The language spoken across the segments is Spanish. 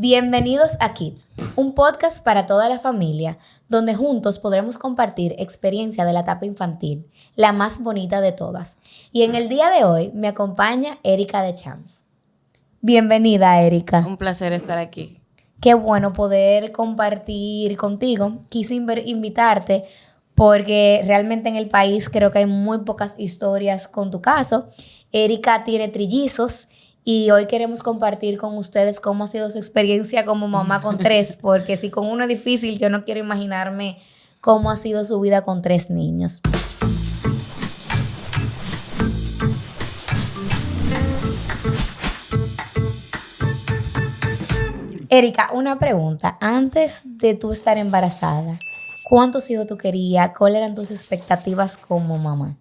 Bienvenidos a Kids, un podcast para toda la familia, donde juntos podremos compartir experiencia de la etapa infantil, la más bonita de todas. Y en el día de hoy me acompaña Erika de Champs. Bienvenida, Erika. Un placer estar aquí. Qué bueno poder compartir contigo. Quise invitarte porque realmente en el país creo que hay muy pocas historias con tu caso. Erika tiene trillizos y hoy queremos compartir con ustedes cómo ha sido su experiencia como mamá con tres, porque si con uno es difícil, yo no quiero imaginarme cómo ha sido su vida con tres niños. Erika, una pregunta. Antes de tú estar embarazada, ¿cuántos hijos tú querías? ¿Cuáles eran tus expectativas como mamá?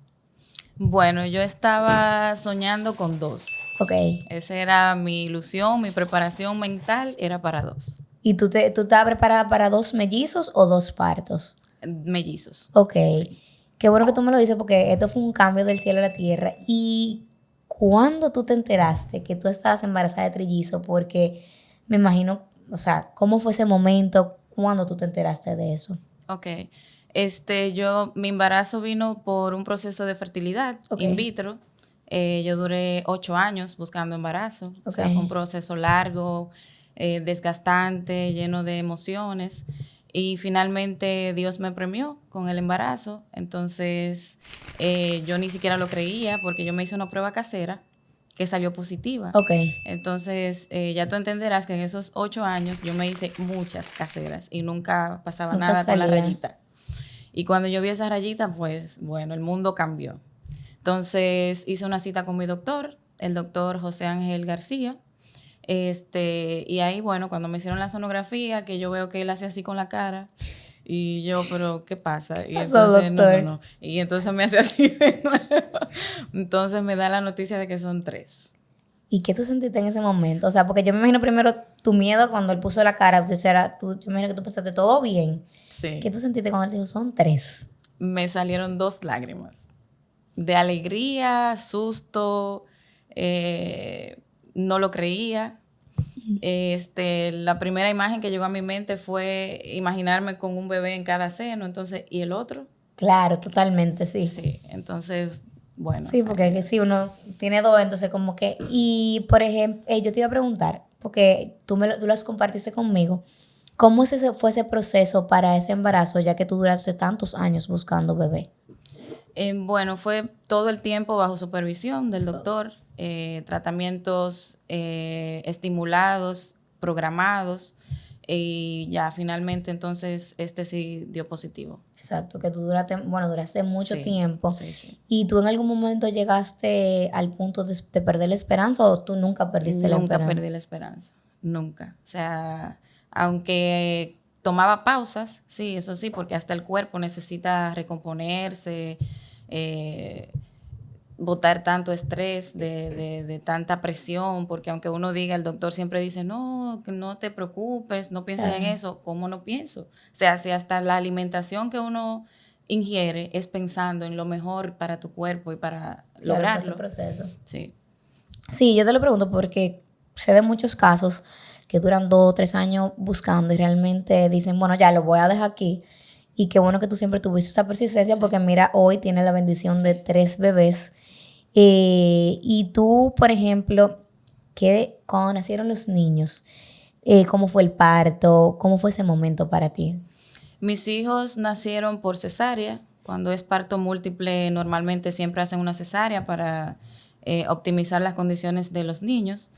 Bueno, yo estaba soñando con 2. Ok. Esa era mi ilusión, mi preparación mental era para 2. ¿Y tú estabas preparada para 2 mellizos o 2 partos? Mellizos. Ok. Sí. Qué bueno que tú me lo dices porque esto fue un cambio del cielo a la tierra. ¿Y cuándo tú te enteraste que tú estabas embarazada de trillizo? Porque me imagino, o sea, ¿cómo fue ese momento? ¿Cuándo tú te enteraste de eso? Ok. Mi embarazo vino por un proceso de fertilidad in vitro. Yo duré 8 años buscando embarazo. O sea, fue un proceso largo, desgastante, lleno de emociones. Y finalmente Dios me premió con el embarazo. Entonces, yo ni siquiera lo creía porque yo me hice una prueba casera que salió positiva. Ok. Entonces, ya tú entenderás que en esos 8 años yo me hice muchas caseras y nunca pasaba nada salía con la rayita. Y cuando yo vi esa rayita, pues, bueno, el mundo cambió. Entonces, hice una cita con mi doctor, el doctor José Ángel García. Y ahí, bueno, cuando me hicieron la sonografía, que yo veo que él hace así con la cara, y yo, pero, ¿qué pasa? Y pasó, entonces, doctor? no. Y entonces me hace así de nuevo. Entonces me da la noticia de que son 3. ¿Y qué tú sentiste en ese momento? O sea, porque yo me imagino primero tu miedo cuando él puso la cara. Yo me imagino que tú pensaste todo bien. Sí. ¿Qué tú sentiste cuando él dijo son 3? Me salieron 2 lágrimas. De alegría, susto, no lo creía. La primera imagen que llegó a mi mente fue imaginarme con un bebé en cada seno, entonces, ¿y el otro? Claro, totalmente, sí. Sí, entonces, bueno. Sí, porque que si uno tiene 2, entonces como que... Y, por ejemplo, yo te iba a preguntar, porque tú las compartiste conmigo, ¿cómo fue ese proceso para ese embarazo, ya que tú duraste tantos años buscando bebé? Bueno, fue todo el tiempo bajo supervisión del doctor, tratamientos estimulados, programados, y ya finalmente entonces sí dio positivo. Exacto, que tú duraste mucho Sí, tiempo. sí. ¿Y tú en algún momento llegaste al punto de perder la esperanza o tú nunca perdiste la esperanza? Nunca perdí la esperanza, nunca. O sea, aunque tomaba pausas, sí, eso sí, porque hasta el cuerpo necesita recomponerse, botar tanto estrés de tanta presión, porque aunque uno diga, el doctor siempre dice, no, que no te preocupes, no pienses en eso. ¿Cómo no pienso? O sea, si hasta la alimentación que uno ingiere es pensando en lo mejor para tu cuerpo y para lograrlo. Para ese proceso. Sí. Sí, yo te lo pregunto porque sé de muchos casos que duran 2 o 3 años buscando y realmente dicen, bueno, ya lo voy a dejar aquí. Y qué bueno que tú siempre tuviste esta persistencia porque mira, hoy tienes la bendición de 3 bebés. Y tú, por ejemplo, cuando nacieron los niños, ¿cómo fue el parto? ¿Cómo fue ese momento para ti? Mis hijos nacieron por cesárea. Cuando es parto múltiple, normalmente siempre hacen una cesárea para optimizar las condiciones de los niños.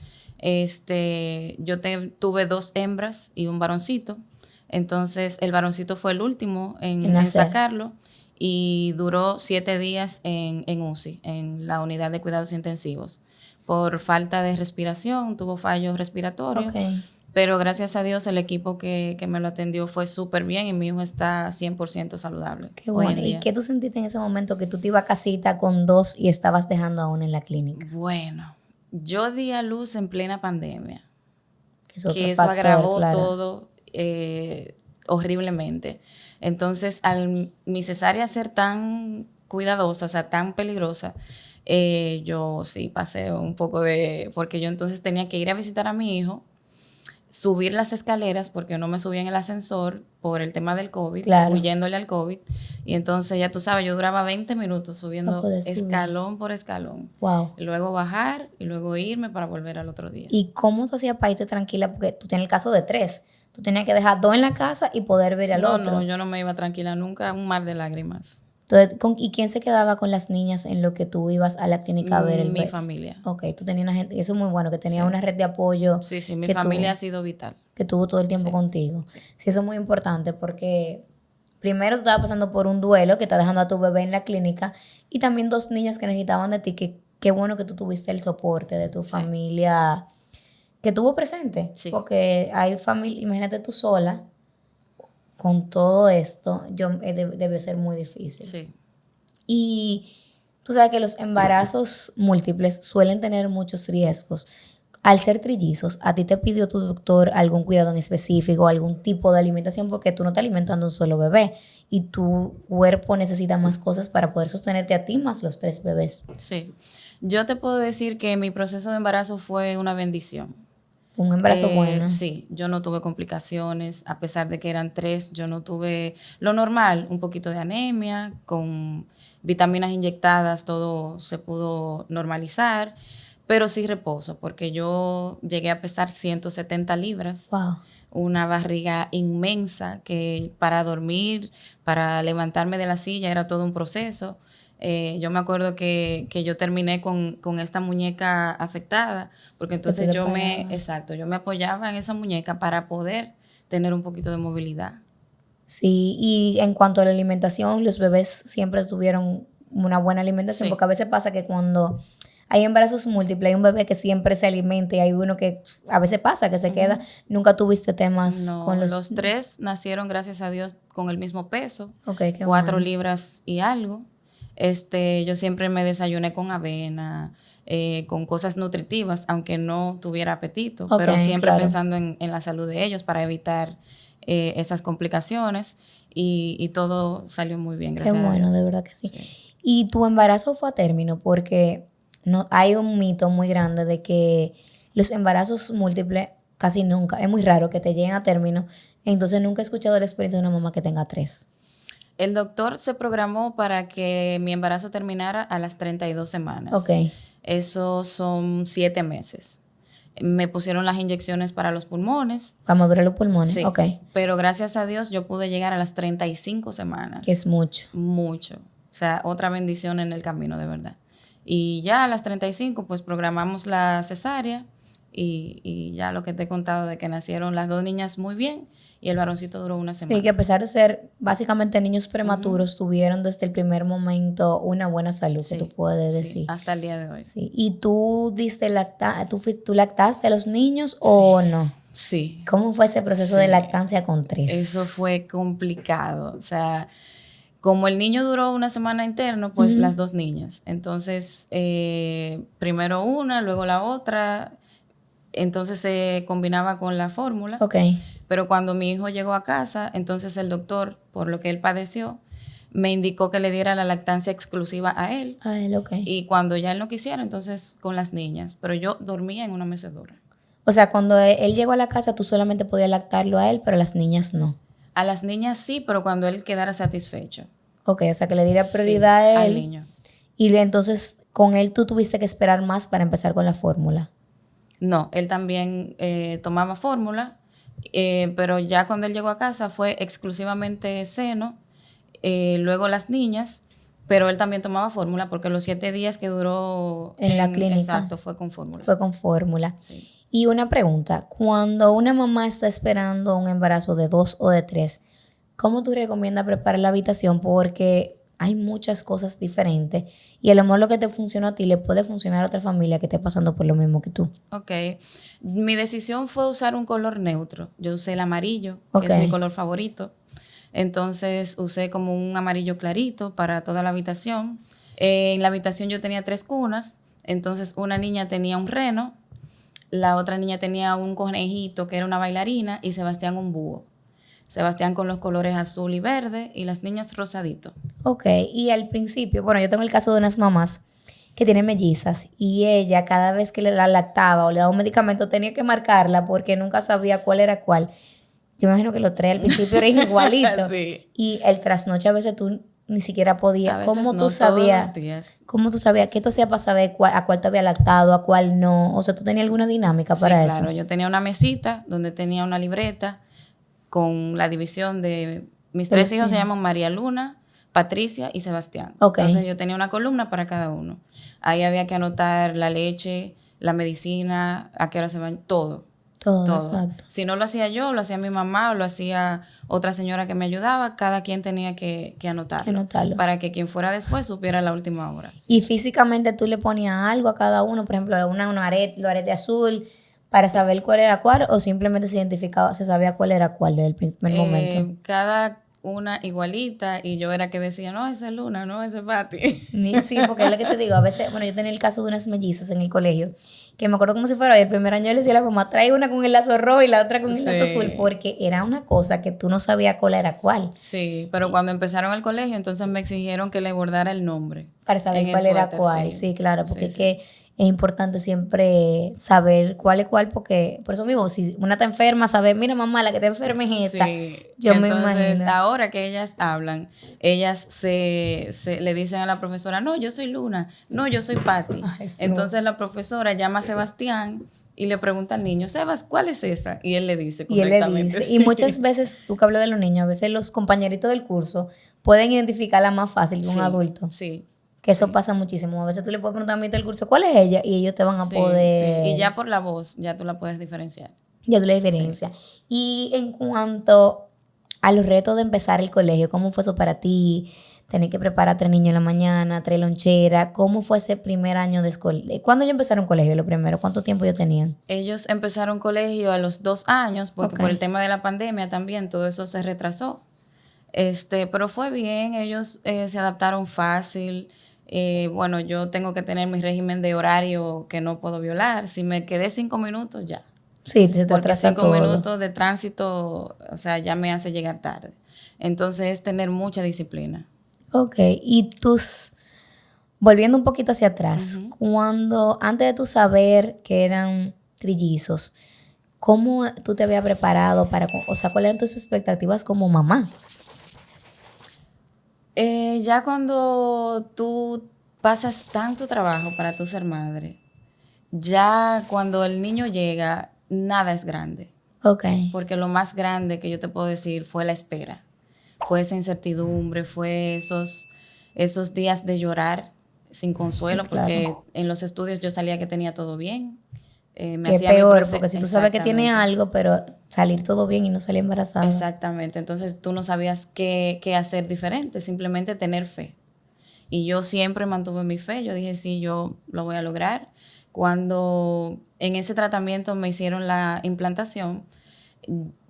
Yo tuve 2 hembras y un varoncito. Entonces, el varoncito fue el último en sacarlo y duró 7 días en UCI, en la unidad de cuidados intensivos. Por falta de respiración, tuvo fallos respiratorios. Okay. Pero gracias a Dios el equipo que me lo atendió fue súper bien y mi hijo está 100% saludable. Qué bueno. ¿Y qué tú sentiste en ese momento que tú te ibas a casita con 2 y estabas dejando a uno en la clínica? Bueno, yo di a luz en plena pandemia. Que eso agravó todo horriblemente. Entonces, al mi cesárea ser tan cuidadosa, o sea, tan peligrosa, yo sí pasé un poco porque yo entonces tenía que ir a visitar a mi hijo. subir las escaleras porque no me subía en el ascensor por el tema del COVID, Claro. huyéndole al COVID. Y entonces ya tú sabes, yo duraba 20 minutos No subiendo puedes subir. escalón por escalón. Wow. Y luego bajar y luego irme para volver al otro día. ¿Y cómo tú hacías para irte tranquila? Porque tú tienes el caso de 3. Tú tenías que dejar 2 en la casa y poder ver al otro. No, yo no me iba tranquila nunca, un mar de lágrimas. Entonces, ¿y quién se quedaba con las niñas en lo que tú ibas a la clínica a ver el Mi bebé? familia. Ok, tú tenías una gente, eso es muy bueno, que tenías Sí. una red de apoyo Sí, mi que familia ha sido vital. que tuvo todo el tiempo Sí. contigo. Sí, eso es muy importante porque primero tú estabas pasando por un duelo que está dejando a tu bebé en la clínica y también 2 niñas que necesitaban de ti, que qué bueno que tú tuviste el soporte de tu familia que tuvo presente. Sí. Porque hay familia, imagínate tú sola con todo esto, debe ser muy difícil. Sí. Y tú sabes que los embarazos múltiples suelen tener muchos riesgos. Al ser trillizos, ¿a ti te pidió tu doctor algún cuidado en específico, algún tipo de alimentación? Porque tú no estás alimentando un solo bebé y tu cuerpo necesita más cosas para poder sostenerte a ti más los 3 bebés. Sí. Yo te puedo decir que mi proceso de embarazo fue una bendición. Un embarazo bueno. Sí, yo no tuve complicaciones, a pesar de que eran 3, yo no tuve lo normal, un poquito de anemia, con vitaminas inyectadas, todo se pudo normalizar, pero sí reposo, porque yo llegué a pesar 170 libras, Wow. una barriga inmensa que para dormir, para levantarme de la silla era todo un proceso. Yo me acuerdo que yo terminé con esta muñeca afectada, porque entonces yo me apoyaba en esa muñeca para poder tener un poquito de movilidad. Sí, y en cuanto a la alimentación, los bebés siempre tuvieron una buena alimentación, Sí. porque a veces pasa que cuando hay embarazos múltiples, hay un bebé que siempre se alimenta y hay uno que a veces pasa que se queda. Nunca tuviste temas No, con los 3 nacieron, gracias a Dios, con el mismo peso, Ok, qué 4 bueno. libras y algo. Yo siempre me desayuné con avena, con cosas nutritivas, aunque no tuviera apetito, Ok, pero siempre claro. pensando en la salud de ellos para evitar esas complicaciones y todo salió muy bien, Qué gracias a bueno, Dios. de verdad que sí. Y tu embarazo fue a término, porque no, hay un mito muy grande de que los embarazos múltiples casi nunca, es muy raro que te lleguen a término. Entonces nunca he escuchado la experiencia de una mamá que tenga 3. El doctor se programó para que mi embarazo terminara a las 32 semanas. Ok. Eso son 7 meses. Me pusieron las inyecciones para los pulmones. Para madurar los pulmones. Sí, Ok. pero gracias a Dios yo pude llegar a las 35 semanas. Que es mucho. Mucho. O sea, otra bendición en el camino, de verdad. Y ya a las 35, pues programamos la cesárea y ya lo que te he contado de que nacieron las 2 niñas muy bien y el varoncito duró una semana. Sí, que a pesar de ser básicamente niños prematuros, tuvieron desde el primer momento una buena salud, que tú puedes decir. Hasta el día de hoy. Sí. ¿Y tú tú lactaste a los niños o no? Sí. ¿Cómo fue ese proceso de lactancia con 3? Eso fue complicado. O sea, como el niño duró una semana interno, pues las 2 niñas. Entonces, primero una, luego la otra. Entonces se combinaba con la fórmula. Ok. Pero cuando mi hijo llegó a casa, entonces el doctor, por lo que él padeció, me indicó que le diera la lactancia exclusiva a él. A él, ok. Y cuando ya él no quisiera, entonces con las niñas. Pero yo dormía en una mecedora. O sea, cuando él llegó a la casa, tú solamente podías lactarlo a él, pero a las niñas no. A las niñas sí, pero cuando él quedara satisfecho. Ok, o sea, que le diera prioridad a él. Al niño. Y entonces con él tú tuviste que esperar más para empezar con la fórmula. No, él también tomaba fórmula, pero ya cuando él llegó a casa fue exclusivamente seno, luego las niñas, pero él también tomaba fórmula porque los 7 días que duró en la clínica. Exacto, fue con fórmula. Fue con fórmula. Sí. Y una pregunta, cuando una mamá está esperando un embarazo de 2 o de 3, ¿cómo tú recomiendas preparar la habitación? Porque hay muchas cosas diferentes y a lo mejor lo que te funciona a ti le puede funcionar a otra familia que esté pasando por lo mismo que tú. Ok. Mi decisión fue usar un color neutro. Yo usé el amarillo, Ok. que es mi color favorito. Entonces usé como un amarillo clarito para toda la habitación. En la habitación yo tenía 3 cunas. Entonces una niña tenía un reno, la otra niña tenía un conejito que era una bailarina y Sebastián un búho. Sebastián con los colores azul y verde y las niñas rosadito. Ok, y al principio, bueno, yo tengo el caso de unas mamás que tiene mellizas y ella cada vez que la lactaba o le daba un medicamento tenía que marcarla porque nunca sabía cuál era cuál. Yo me imagino que los tres al principio eran igualitos. Sí. Y el trasnoche a veces tú ni siquiera A podías. veces ¿Cómo no, tú todos sabías? los días. ¿Cómo tú sabías? ¿Qué tú hacías para saber a cuál te había lactado, a cuál no? O sea, ¿tú tenías alguna dinámica Sí, para claro. eso? Yo tenía una mesita donde tenía una libreta con la división de... Mis De tres los hijos se niños. llaman María Luna, Patricia y Sebastián. Ok. Entonces yo tenía una columna para cada uno. Ahí había que anotar la leche, la medicina, a qué hora se van, todo. Todo, Todo. exacto. Si no lo hacía yo, lo hacía mi mamá o lo hacía otra señora que me ayudaba, cada quien tenía que anotarlo, anotarlo. para que quien fuera después supiera la última hora. Sí. Y físicamente tú le ponías algo a cada uno, por ejemplo, una arete, los aretes azul, para saber cuál era cuál, o simplemente se identificaba, se sabía cuál era cuál desde el primer momento. Cada una igualita y yo era que decía, no, esa es Luna, no, ese es Pati. Sí, porque es lo que te digo, a veces, bueno, yo tenía el caso de unas mellizas en el colegio, que me acuerdo como si fuera hoy, el primer año yo le decía a la mamá, trae una con el lazo rojo y la otra con el lazo azul, Sí. porque era una cosa que tú no sabías cuál era cuál, Sí, pero cuando empezaron el colegio, entonces me exigieron que le bordara el nombre para saber en el cuál era suéter, cuál. sí. Sí, claro, porque Sí, es sí. que es importante siempre saber cuál es cuál, porque por eso mismo, si una está enferma, saber, mira mamá, la que está enferma es esta, Sí, yo me entonces imagino. ahora que ellas hablan, ellas se le dicen a la profesora, no, yo soy Luna, no, yo soy Patti. Ay, sí. Entonces la profesora llama a Sebastián y le pregunta al niño, Sebas, ¿cuál es esa? Y él le dice Y él le correctamente, dice, y muchas sí. veces, tú que hablas de los niños, a veces los compañeritos del curso pueden identificarla más fácil que un Sí, adulto. sí, Que eso sí, pasa muchísimo. A veces tú le puedes preguntar a mí del curso, ¿cuál es ella? Y ellos te van a sí, sí. Y poder, ya por la voz, ya tú la puedes diferenciar. ya tú la Sí. diferencia. Y en cuanto a los retos de empezar el colegio, ¿cómo fue eso para ti? Tener que preparar a 3 niños en la mañana, 3 loncheras. ¿Cómo fue ese primer año de escuela? ¿Cuándo yo empezaron colegio lo primero? ¿Cuánto tiempo yo tenían? Ellos empezaron colegio a los 2 años, porque Ok. por el tema de la pandemia también todo eso se retrasó. Pero fue bien, ellos se adaptaron fácil. Bueno, yo tengo que tener mi régimen de horario que no puedo violar. Si me quedé 5 minutos, ya. Sí, se te Porque atrasa 5 todo. minutos de tránsito, o sea, ya me hace llegar tarde. Entonces es tener mucha disciplina. Ok. Y tus, volviendo un poquito hacia atrás, Ujú. cuando, antes de tú saber que eran trillizos, ¿cómo tú te habías preparado para, o sea, cuáles eran tus expectativas como mamá? Ya cuando tú pasas tanto trabajo para tú ser madre, ya cuando el niño llega, nada es grande. Ok. Porque lo más grande que yo te puedo decir fue la espera. Fue esa incertidumbre, fue esos días de llorar sin consuelo, porque Claro. en los estudios yo salía que tenía todo bien. Me Que es hacía mi peor, proceso. porque si tú sabes que tiene Exactamente. algo, pero salir todo bien y no salir embarazada. Exactamente. Entonces tú no sabías qué hacer diferente, simplemente tener fe. Y yo siempre mantuve mi fe. Yo dije, sí, yo lo voy a lograr. Cuando en ese tratamiento me hicieron la implantación,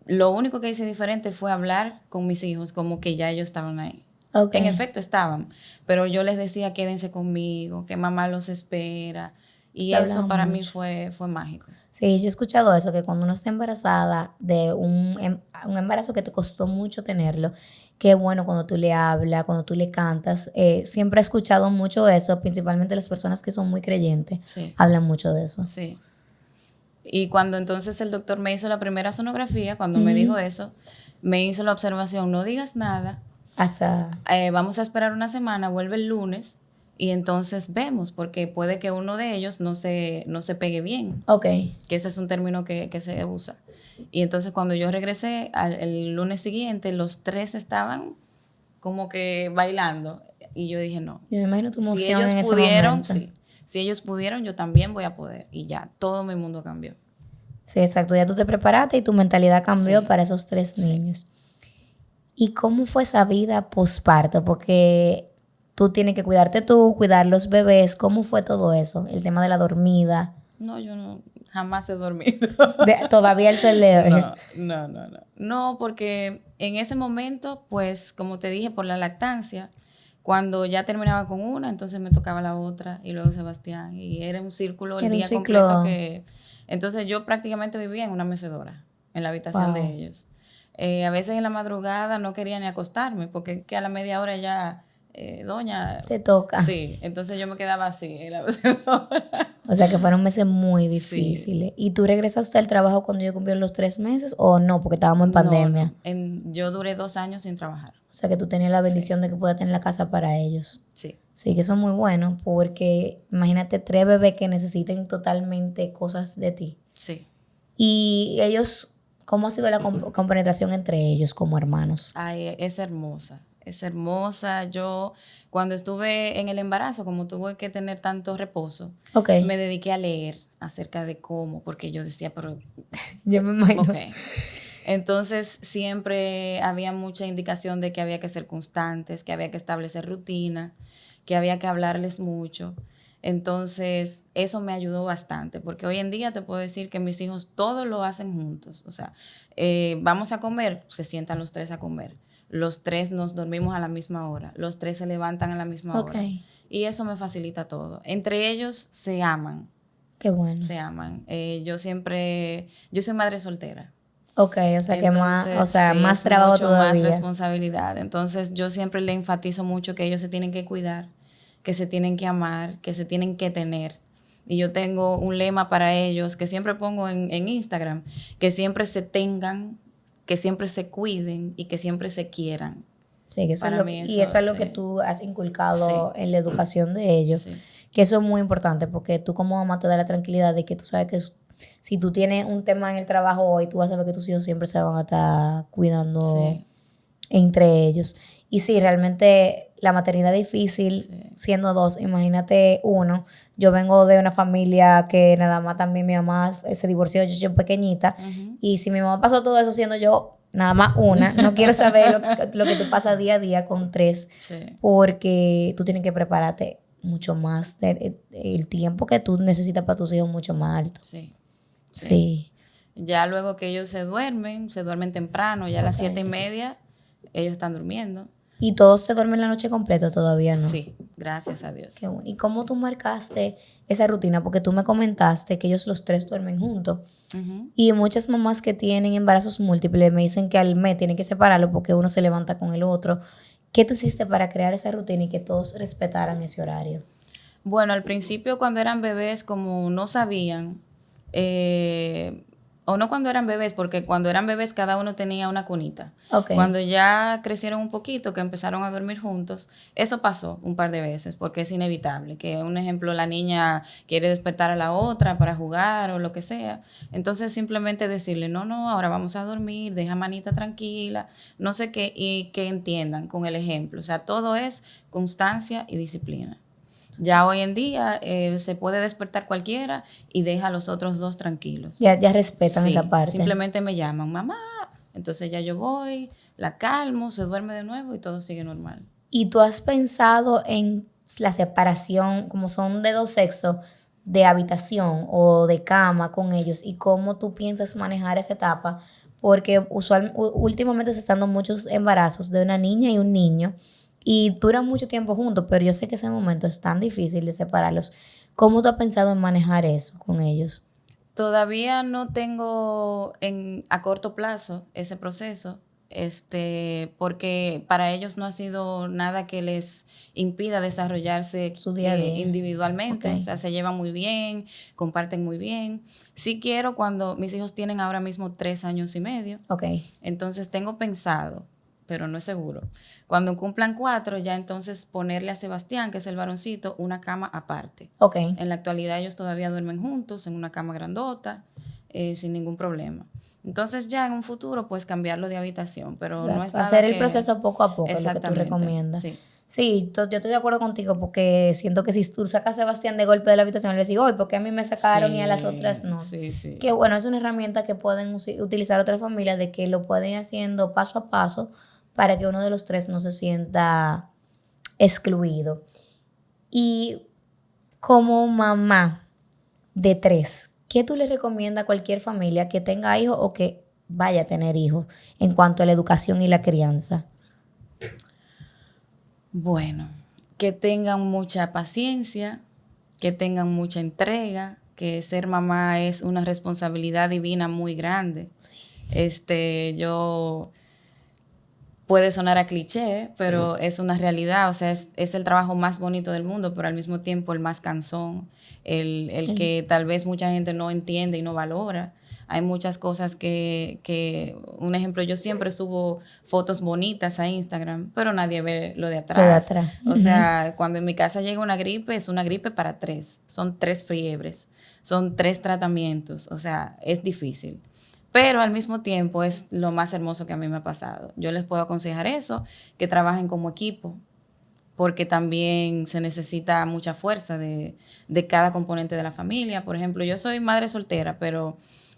lo único que hice diferente fue hablar con mis hijos, como que ya ellos estaban ahí. Ok. En efecto estaban, pero yo les decía, quédense conmigo, que mamá los espera. Y Lo eso hablaba para mí mucho. fue mágico. Sí, yo he escuchado eso, que cuando uno está embarazada de un embarazo que te costó mucho tenerlo, qué bueno cuando tú le hablas, cuando tú le cantas. Siempre he escuchado mucho eso, principalmente las personas que son muy creyentes, Sí, hablan mucho de eso. sí. Y cuando entonces el doctor me hizo la primera sonografía, cuando me dijo Ujú. eso, me hizo la observación, no digas nada, Hasta, vamos a esperar una semana, vuelve el lunes y entonces vemos, porque puede que uno de ellos no se pegue bien, ok, que ese es un término que se usa. Y entonces cuando yo regresé el lunes siguiente, los tres estaban como que bailando. Y yo dije, no, yo me imagino tu si emoción ellos en ese pudieron, momento. sí, si ellos pudieron, yo también voy a poder. Y ya, todo mi mundo cambió. Sí, exacto, ya tú te preparaste y tu mentalidad cambió Sí, para esos 3 sí. niños. ¿Y cómo fue esa vida posparto? Porque tú tienes que cuidarte tú, cuidar los bebés. ¿Cómo fue todo eso? El tema de la dormida. No, yo no, jamás he dormido. Todavía el sol de hoy. No, no, no, no. No, porque en ese momento, pues, como te dije, por la lactancia, cuando ya terminaba con una, entonces me tocaba la otra y luego Sebastián. Y era un círculo el Era un día completo ciclo. que... Entonces yo prácticamente vivía en una mecedora, en la habitación de Wow. ellos. A veces en la madrugada no quería ni acostarme porque que a la media hora ya doña. Te toca. Sí, entonces yo me quedaba así en la mecedora. O sea que fueron meses muy Sí. difíciles. ¿Y tú regresaste al trabajo cuando yo cumplí los 3 meses o no? Porque estábamos en pandemia. No. Yo duré 2 años sin trabajar. O sea que tú tenías la bendición de que puedas tener la casa para ellos. Sí. Sí, que eso es muy bueno porque imagínate 3 bebés que necesiten totalmente cosas de ti. Sí. Y ellos, ¿cómo ha sido la compenetración entre ellos como hermanos? Ay, es hermosa. Es hermosa. Yo, cuando estuve en el embarazo, como tuve que tener tanto reposo, Ok, me dediqué a leer acerca de cómo, porque yo decía, pero, yo me imagino. ok. Entonces, siempre había mucha indicación de que había que ser constantes, que había que establecer rutina, que había que hablarles mucho. Entonces, eso me ayudó bastante, porque hoy en día te puedo decir que mis hijos todos lo hacen juntos. O sea, vamos a comer, se sientan los 3 a comer. Los 3 nos dormimos a la misma hora. Los 3 se levantan a la misma Ok, hora. Y eso me facilita todo. Entre ellos se aman, qué bueno. se aman. Yo soy madre soltera. Ok, o sea que más, o Entonces, sea, sí, más es trabajo mucho más todavía. responsabilidad. Entonces, yo siempre le enfatizo mucho que ellos se tienen que cuidar, que se tienen que amar, que se tienen que tener. Y yo tengo un lema para ellos que siempre pongo en Instagram, que siempre se tengan, que siempre se cuiden y que siempre se quieran. Sí, que eso es Para lo, mí y eso es lo sí. que tú has Sí, inculcado en la educación de ellos. sí, Que eso es muy importante porque tú como mamá te da la tranquilidad de que tú sabes que si tú tienes un tema en el trabajo hoy, tú vas a saber que tus hijos siempre se van a estar cuidando sí, entre ellos. Y sí, realmente la maternidad es difícil sí. siendo 2. Imagínate uno. Yo vengo de una familia que nada más también mi mamá se divorció, yo soy pequeñita. Ujú. Y si mi mamá pasó todo eso siendo yo nada más una, no quiero saber lo que tú pasas día a día con 3, Sí, porque tú tienes que prepararte mucho más. El tiempo que tú necesitas para tus hijos es mucho más alto. sí, sí. Sí. Ya luego que ellos se duermen temprano, ya a las Ok. 7:30, ellos están durmiendo. ¿Y todos te duermen la noche completa todavía, no? Sí, gracias a Dios. Qué bueno. ¿Y cómo tú marcaste esa rutina? Porque tú me comentaste que ellos los 3 duermen juntos. Ujú. Y muchas mamás que tienen embarazos múltiples me dicen que al mes tienen que separarlo porque uno se levanta con el otro. ¿Qué tú hiciste para crear esa rutina y que todos respetaran ese horario? Bueno, al principio cuando eran bebés, como no sabían, o no cuando eran bebés, porque cuando eran bebés cada uno tenía una cunita. Ok. Cuando ya crecieron un poquito, que empezaron a dormir juntos, eso pasó un par de veces, porque es inevitable, que un ejemplo, la niña quiere despertar a la otra para jugar o lo que sea. Entonces simplemente decirle, no, no, ahora vamos a dormir, deja manita tranquila, no sé qué, y que entiendan con el ejemplo. O sea, todo es constancia y disciplina. Ya hoy en día se puede despertar cualquiera y deja a los otros 2 tranquilos. Ya respetan esa Sí, parte. simplemente me llaman, mamá. Entonces ya yo voy, la calmo, se duerme de nuevo y todo sigue normal. ¿Y tú has pensado en la separación, como son de 2 sexos, de habitación o de cama con ellos y cómo tú piensas manejar esa etapa? Porque últimamente se están dando muchos embarazos de una niña y un niño y duran mucho tiempo juntos, pero yo sé que ese momento es tan difícil de separarlos. ¿Cómo tú has pensado en manejar eso con ellos? Todavía no tengo a corto plazo ese proceso, porque para ellos no ha sido nada que les impida desarrollarse Su día a día. individualmente. Ok. O sea, se llevan muy bien, comparten muy bien. Sí quiero cuando mis hijos tienen ahora mismo 3 años y medio. Ok. Entonces tengo pensado, pero no es seguro. Cuando cumplan 4, ya entonces ponerle a Sebastián, que es el varoncito, una cama aparte. Ok. En la actualidad ellos todavía duermen juntos en una cama grandota, sin ningún problema. Entonces ya en un futuro pues cambiarlo de habitación, pero no es Exacto. nada Hacer el que... proceso poco a poco, es lo que tú Exactamente, recomiendas. sí. Sí, yo estoy de acuerdo contigo porque siento que si tú sacas a Sebastián de golpe de la habitación, le digo, oye, ¿por qué a mí me sacaron y a las otras no? Sí, sí. Que bueno, es una herramienta que pueden utilizar otras familias de que lo pueden ir haciendo paso a paso para que uno de los 3 no se sienta excluido. Y como mamá de 3, ¿qué tú le recomiendas a cualquier familia que tenga hijos o que vaya a tener hijos en cuanto a la educación y la crianza? Bueno, que tengan mucha paciencia, que tengan mucha entrega, que ser mamá es una responsabilidad divina muy grande. Yo puede sonar a cliché, pero es una realidad. O sea, es el trabajo más bonito del mundo, pero al mismo tiempo el más cansón, el que tal vez mucha gente no entiende y no valora. Hay muchas cosas un ejemplo, yo siempre subo fotos bonitas a Instagram, pero nadie ve lo de atrás. Lo de atrás. O sea, cuando en mi casa llega una gripe, es una gripe para 3. Son 3 fiebres, son 3 tratamientos. O sea, es difícil. Pero al mismo tiempo es lo más hermoso que a mí me ha pasado. Yo les puedo aconsejar eso, que trabajen como equipo, porque también se necesita mucha fuerza de cada componente de la familia. Por ejemplo, yo soy madre soltera, pero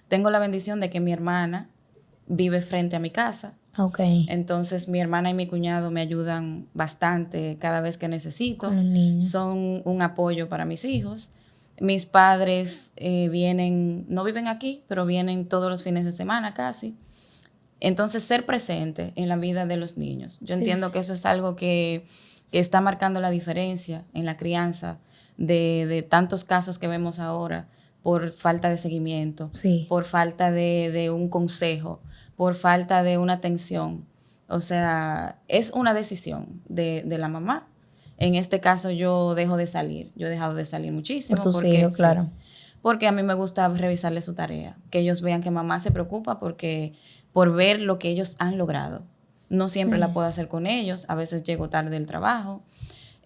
tengo la bendición de que mi hermana vive frente a mi casa. Okay. Entonces mi hermana y mi cuñado me ayudan bastante cada vez que necesito. Con los niños. Son un apoyo para mis hijos. Mis padres no viven aquí, pero vienen todos los fines de semana casi. Entonces, ser presente en la vida de los niños. Yo entiendo que eso es algo que está marcando la diferencia en la crianza de tantos casos que vemos ahora por falta de seguimiento, por falta de un consejo, por falta de una atención. O sea, es una decisión de la mamá. En este caso yo dejo de salir. Yo he dejado de salir muchísimo. Por tus hijos, claro. Porque a mí me gusta revisarle su tarea. Que ellos vean que mamá se preocupa por ver lo que ellos han logrado. No siempre la puedo hacer con ellos. A veces llego tarde del trabajo.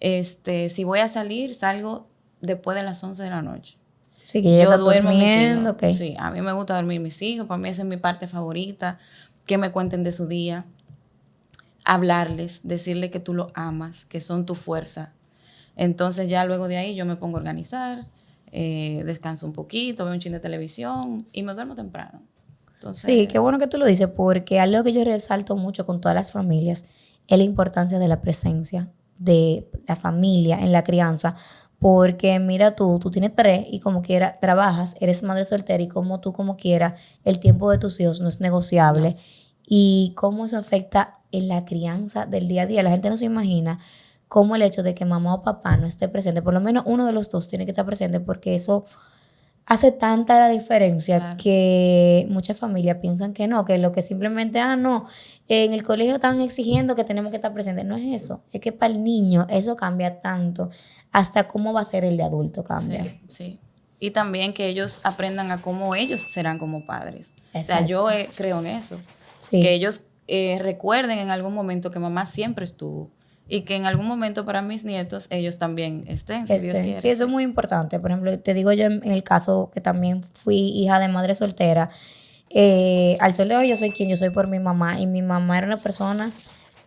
Si voy a salir, salgo después de las 11 de la noche. Sí, que yo duermo durmiendo, mis hijos. Sí, a mí me gusta dormir mis hijos. Para mí esa es mi parte favorita. Que me cuenten de su día. Hablarles, decirles que tú los amas, que son tu fuerza. Entonces ya luego de ahí yo me pongo a organizar, descanso un poquito, veo un chin de televisión y me duermo temprano. Entonces, sí, qué bueno que tú lo dices, porque algo que yo resalto mucho con todas las familias es la importancia de la presencia de la familia en la crianza. Porque mira tú tienes 3 y como quiera trabajas, eres madre soltera y como quiera, el tiempo de tus hijos no es negociable. No. Y cómo eso afecta en la crianza del día a día. La gente no se imagina cómo el hecho de que mamá o papá no esté presente, por lo menos uno de los dos tiene que estar presente, porque eso hace tanta la diferencia, claro, que muchas familias piensan que no, que lo que simplemente, no, en el colegio están exigiendo que tenemos que estar presentes. No es eso, es que para el niño eso cambia tanto, hasta cómo va a ser el de adulto cambia. Sí, sí. Y también que ellos aprendan a cómo ellos serán como padres. Exacto. O sea, yo creo en eso. Sí. Que ellos recuerden en algún momento que mamá siempre estuvo y que en algún momento para mis nietos ellos también estén, si Dios quiere. Sí, eso es muy importante. Por ejemplo, te digo yo en el caso que también fui hija de madre soltera, al sol de hoy yo soy quien yo soy por mi mamá, y mi mamá era una persona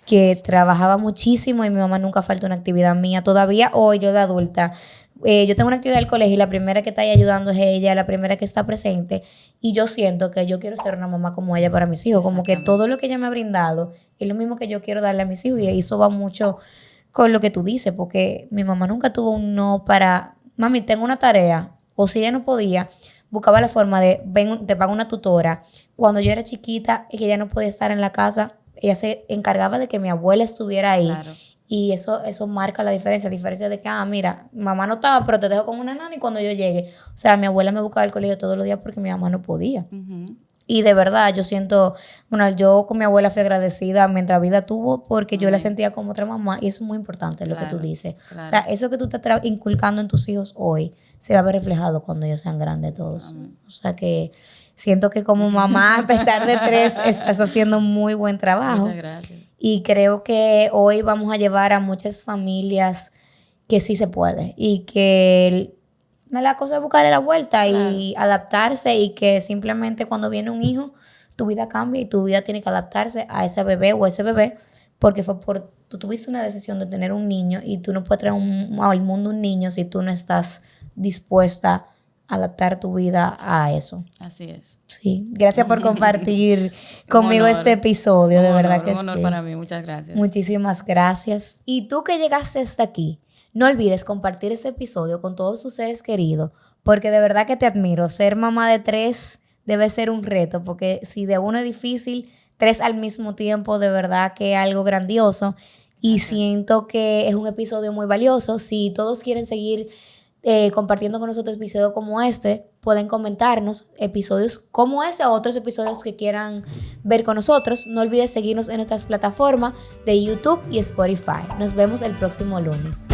que trabajaba muchísimo y mi mamá nunca faltó una actividad mía. Todavía hoy yo de adulta, yo tengo una actividad del colegio y la primera que está ahí ayudando es ella, la primera que está presente, y yo siento que yo quiero ser una mamá como ella para mis hijos, como que todo lo que ella me ha brindado es lo mismo que yo quiero darle a mis hijos, y eso va mucho con lo que tú dices, porque mi mamá nunca tuvo un no para, mami, tengo una tarea, o si ella no podía, buscaba la forma de, ven, te pago una tutora. Cuando yo era chiquita y que ella no podía estar en la casa, ella se encargaba de que mi abuela estuviera ahí. Claro. Y eso marca la diferencia de que, mira, mamá no estaba, pero te dejo con una nana y cuando yo llegue. O sea, mi abuela me buscaba al colegio todos los días porque mi mamá no podía. Uh-huh. Y de verdad, yo siento, bueno, yo con mi abuela fui agradecida mientras vida tuvo, porque yo la sentía como otra mamá, y eso es muy importante, lo que tú dices. Claro. O sea, eso que tú estás inculcando en tus hijos hoy, se va a ver reflejado cuando ellos sean grandes todos. Uh-huh. O sea que siento que como mamá, a pesar de 3, estás haciendo muy buen trabajo. Muchas gracias. Y creo que hoy vamos a llevar a muchas familias que sí se puede, y que la cosa es buscarle la vuelta, claro, y adaptarse, y que simplemente cuando viene un hijo, tu vida cambia y tu vida tiene que adaptarse a ese bebé o ese bebé, porque tú tuviste una decisión de tener un niño, y tú no puedes traer al mundo un niño si tú no estás dispuesta a adaptar tu vida a eso. Así es. Sí, gracias por compartir conmigo este episodio, de verdad que sí. Un honor para mí, muchas gracias. Muchísimas gracias. Y tú que llegaste hasta aquí, no olvides compartir este episodio con todos tus seres queridos, porque de verdad que te admiro. Ser mamá de 3 debe ser un reto, porque si de uno es difícil, 3 al mismo tiempo, de verdad que es algo grandioso. Y siento que es un episodio muy valioso. Si todos quieren seguir compartiendo con nosotros episodios como este. Pueden comentarnos episodios como este o otros episodios que quieran ver con nosotros. No olvides seguirnos en nuestras plataformas de YouTube y Spotify. Nos vemos el próximo lunes.